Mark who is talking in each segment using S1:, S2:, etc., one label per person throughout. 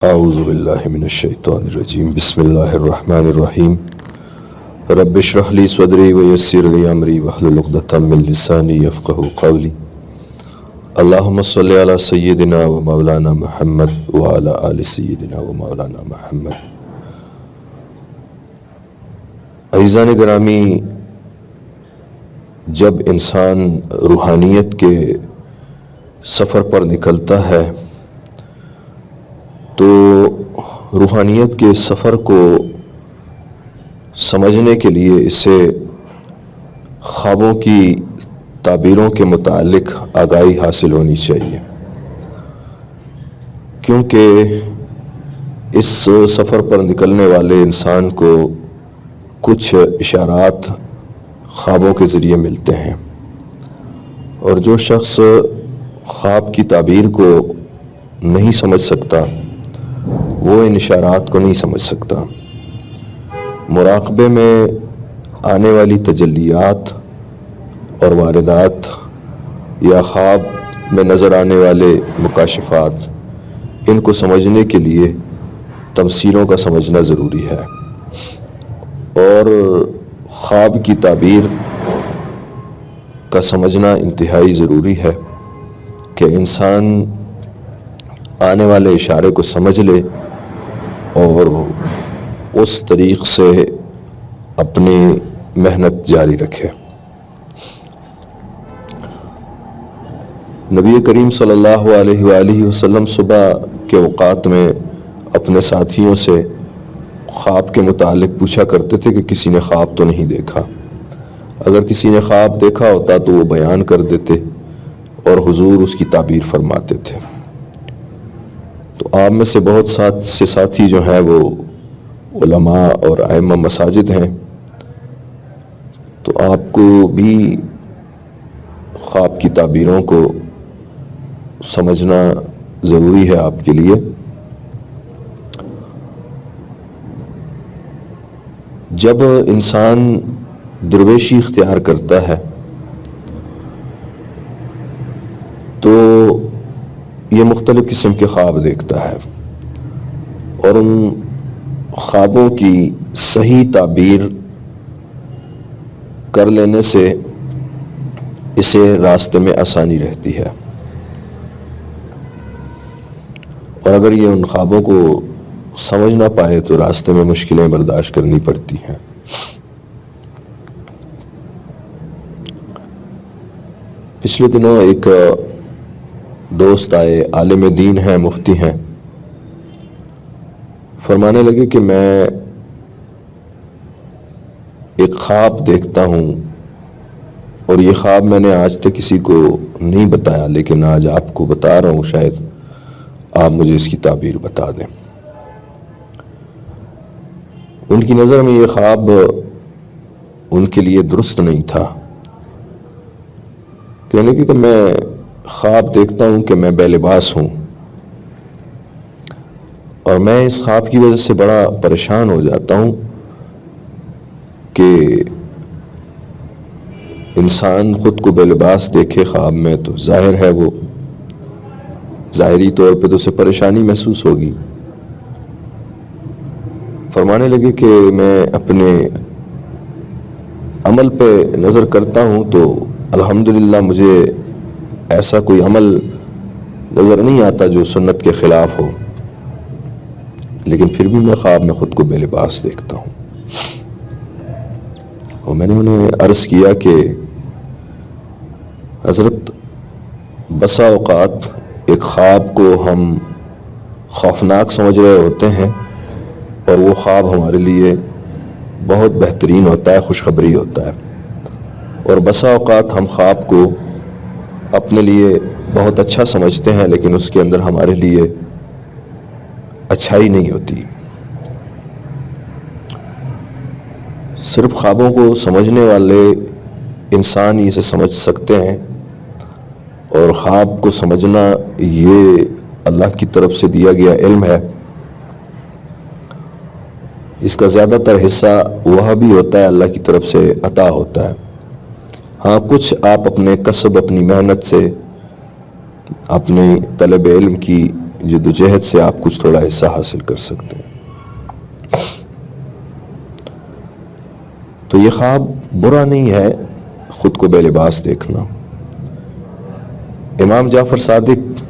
S1: اعوذ باللہ من الشیطان الرجیم بسم اللہ الرحمن الرحیم رب اشرح لی صدری ویسر لی امری واحلل عقدۃ من لسانی یفقہوا قولی اللہم صلی علی سیدنا و مولانا محمد وعلی آل سیدنا و مولانا محمد۔ عزیزان گرامی، جب انسان روحانیت کے سفر پر نکلتا ہے تو روحانیت کے سفر کو سمجھنے کے لیے اسے خوابوں کی تعبیروں کے متعلق آگاہی حاصل ہونی چاہیے، کیونکہ اس سفر پر نکلنے والے انسان کو کچھ اشارات خوابوں کے ذریعے ملتے ہیں، اور جو شخص خواب کی تعبیر کو نہیں سمجھ سکتا وہ ان اشارات کو نہیں سمجھ سکتا۔ مراقبے میں آنے والی تجلیات اور واردات یا خواب میں نظر آنے والے مکاشفات، ان کو سمجھنے کے لیے تمثیلوں کا سمجھنا ضروری ہے، اور خواب کی تعبیر کا سمجھنا انتہائی ضروری ہے کہ انسان آنے والے اشارے کو سمجھ لے اور اس طریق سے اپنی محنت جاری رکھے۔ نبی کریم صلی اللہ علیہ وآلہ وسلم صبح کے اوقات میں اپنے ساتھیوں سے خواب کے متعلق پوچھا کرتے تھے کہ کسی نے خواب تو نہیں دیکھا۔ اگر کسی نے خواب دیکھا ہوتا تو وہ بیان کر دیتے اور حضور اس کی تعبیر فرماتے تھے۔ تو آپ میں سے بہت سے ساتھی جو ہیں وہ علماء اور ائمہ مساجد ہیں، تو آپ کو بھی خواب کی تعبیروں کو سمجھنا ضروری ہے آپ کے لیے۔ جب انسان درویشی اختیار کرتا ہے تو یہ مختلف قسم کے خواب دیکھتا ہے، اور ان خوابوں کی صحیح تعبیر کر لینے سے اسے راستے میں آسانی رہتی ہے، اور اگر یہ ان خوابوں کو سمجھ نہ پائے تو راستے میں مشکلیں برداشت کرنی پڑتی ہیں۔ پچھلے دنوں ایک دوست آئے، عالم دین ہیں، مفتی ہیں، فرمانے لگے کہ میں ایک خواب دیکھتا ہوں، اور یہ خواب میں نے آج تک کسی کو نہیں بتایا، لیکن آج آپ کو بتا رہا ہوں، شاید آپ مجھے اس کی تعبیر بتا دیں۔ ان کی نظر میں یہ خواب ان کے لیے درست نہیں تھا۔ کہنے کہ میں خواب دیکھتا ہوں کہ میں بے لباس ہوں، اور میں اس خواب کی وجہ سے بڑا پریشان ہو جاتا ہوں کہ انسان خود کو بے لباس دیکھے خواب میں تو ظاہر ہے وہ ظاہری طور پہ تو اسے پریشانی محسوس ہوگی۔ فرمانے لگے کہ میں اپنے عمل پہ نظر کرتا ہوں تو الحمدللہ مجھے ایسا کوئی عمل نظر نہیں آتا جو سنت کے خلاف ہو، لیکن پھر بھی میں خواب میں خود کو بے لباس دیکھتا ہوں۔ اور میں نے انہیں عرض کیا کہ حضرت، بسا اوقات ایک خواب کو ہم خوفناک سمجھ رہے ہوتے ہیں، اور وہ خواب ہمارے لیے بہت بہترین ہوتا ہے، خوشخبری ہوتا ہے، اور بسا اوقات ہم خواب کو اپنے لیے بہت اچھا سمجھتے ہیں، لیکن اس کے اندر ہمارے لیے اچھائی نہیں ہوتی۔ صرف خوابوں کو سمجھنے والے انسان ہی اسے سمجھ سکتے ہیں، اور خواب کو سمجھنا یہ اللہ کی طرف سے دیا گیا علم ہے۔ اس کا زیادہ تر حصہ وہ بھی ہوتا ہے، اللہ کی طرف سے عطا ہوتا ہے۔ ہاں، کچھ آپ اپنے کسب، اپنی محنت سے، اپنی طلب علم کی جدوجہد سے آپ کچھ تھوڑا حصہ حاصل کر سکتے ہیں۔ تو یہ خواب برا نہیں ہے، خود کو بے لباس دیکھنا۔ امام جعفر صادق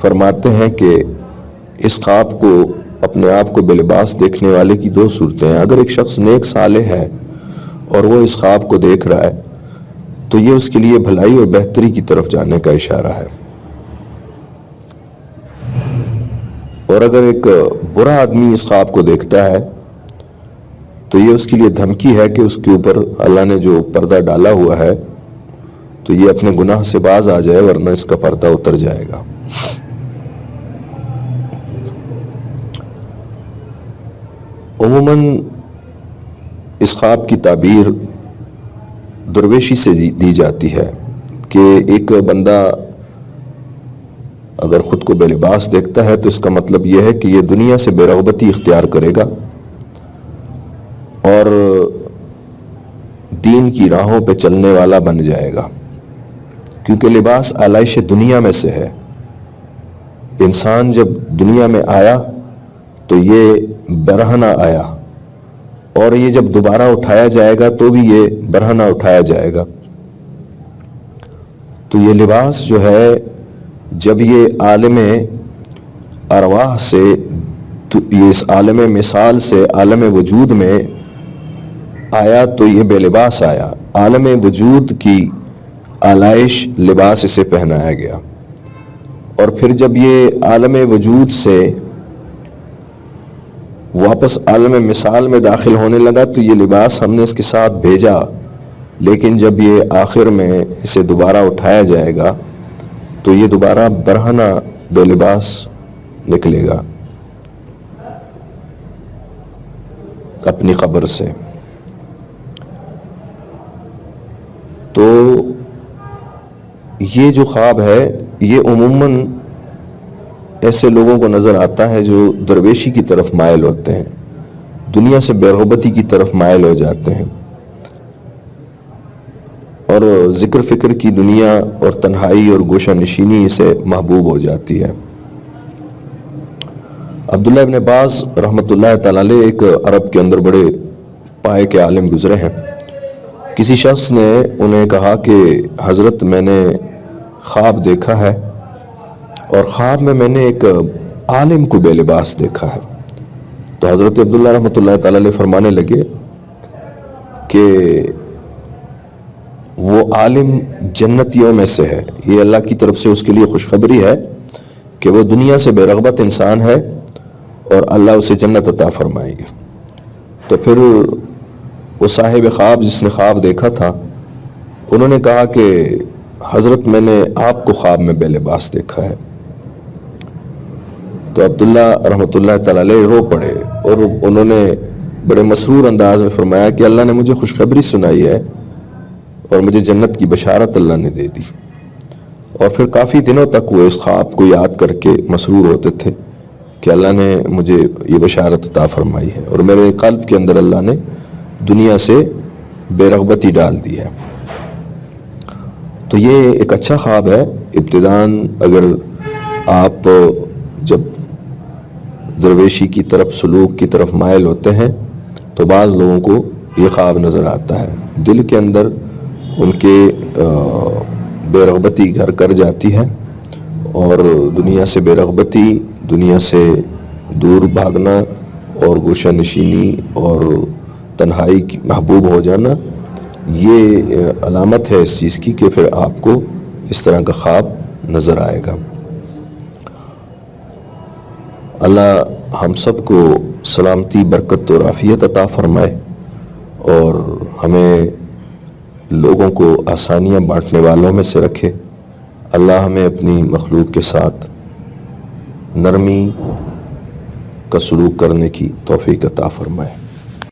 S1: فرماتے ہیں کہ اس خواب کو، اپنے آپ کو بے لباس دیکھنے والے کی دو صورتیں ہیں۔ اگر ایک شخص نیک صالح ہے اور وہ اس خواب کو دیکھ رہا ہے تو یہ اس کے لیے بھلائی اور بہتری کی طرف جانے کا اشارہ ہے، اور اگر ایک برا آدمی اس خواب کو دیکھتا ہے تو یہ اس کے لیے دھمکی ہے کہ اس کے اوپر اللہ نے جو پردہ ڈالا ہوا ہے تو یہ اپنے گناہ سے باز آ جائے، ورنہ اس کا پردہ اتر جائے گا۔ عموماً اس خواب کی تعبیر درویشی سے دی جاتی ہے کہ ایک بندہ اگر خود کو بے لباس دیکھتا ہے تو اس کا مطلب یہ ہے کہ یہ دنیا سے بے رغبتی اختیار کرے گا اور دین کی راہوں پہ چلنے والا بن جائے گا، کیونکہ لباس آلائش دنیا میں سے ہے۔ انسان جب دنیا میں آیا تو یہ برہنہ آیا، اور یہ جب دوبارہ اٹھایا جائے گا تو بھی یہ برہنہ اٹھایا جائے گا۔ تو یہ لباس جو ہے، جب یہ عالم ارواح سے، یہ اس عالم مثال سے عالم وجود میں آیا تو یہ بے لباس آیا۔ عالم وجود کی آلائش لباس اسے پہنایا گیا، اور پھر جب یہ عالم وجود سے واپس عالم مثال میں داخل ہونے لگا تو یہ لباس ہم نے اس کے ساتھ بھیجا، لیکن جب یہ آخر میں اسے دوبارہ اٹھایا جائے گا تو یہ دوبارہ برہنہ بے لباس نکلے گا اپنی قبر سے۔ تو یہ جو خواب ہے یہ عموماً ایسے لوگوں کو نظر آتا ہے جو درویشی کی طرف مائل ہوتے ہیں، دنیا سے بے رغبتی کی طرف مائل ہو جاتے ہیں، اور ذکر فکر کی دنیا اور تنہائی اور گوشہ نشینی اسے محبوب ہو جاتی ہے۔ عبداللہ ابن عباس رحمۃ اللہ تعالی علیہ ایک عرب کے اندر بڑے پائے کے عالم گزرے ہیں۔ کسی شخص نے انہیں کہا کہ حضرت میں نے خواب دیکھا ہے، اور خواب میں نے ایک عالم کو بے لباس دیکھا ہے۔ تو حضرت عبداللہ رحمۃ اللہ تعالی علیہ فرمانے لگے کہ وہ عالم جنتیوں میں سے ہے، یہ اللہ کی طرف سے اس کے لیے خوشخبری ہے کہ وہ دنیا سے بے رغبت انسان ہے اور اللہ اسے جنت عطا فرمائے گا۔ تو پھر وہ صاحب خواب جس نے خواب دیکھا تھا انہوں نے کہا کہ حضرت میں نے آپ کو خواب میں بے لباس دیکھا ہے۔ تو عبداللہ رحمۃ اللہ تعالی علیہ رو پڑے، اور انہوں نے بڑے مسرور انداز میں فرمایا کہ اللہ نے مجھے خوشخبری سنائی ہے اور مجھے جنت کی بشارت اللہ نے دے دی۔ اور پھر کافی دنوں تک وہ اس خواب کو یاد کر کے مسرور ہوتے تھے کہ اللہ نے مجھے یہ بشارت عطا فرمائی ہے، اور میرے قلب کے اندر اللہ نے دنیا سے بے رغبتی ڈال دی ہے۔ تو یہ ایک اچھا خواب ہے۔ ابتداً اگر آپ جب درویشی کی طرف، سلوک کی طرف مائل ہوتے ہیں تو بعض لوگوں کو یہ خواب نظر آتا ہے، دل کے اندر ان کے بے رغبتی گھر کر جاتی ہے، اور دنیا سے بے رغبتی، دنیا سے دور بھاگنا اور گوشہ نشینی اور تنہائی کی محبوب ہو جانا، یہ علامت ہے اس چیز کی کہ پھر آپ کو اس طرح کا خواب نظر آئے گا۔ اللہ ہم سب کو سلامتی، برکت اور عافیت عطا فرمائے، اور ہمیں لوگوں کو آسانیاں بانٹنے والوں میں سے رکھے۔ اللہ ہمیں اپنی مخلوق کے ساتھ نرمی کا سلوک کرنے کی توفیق عطا فرمائے۔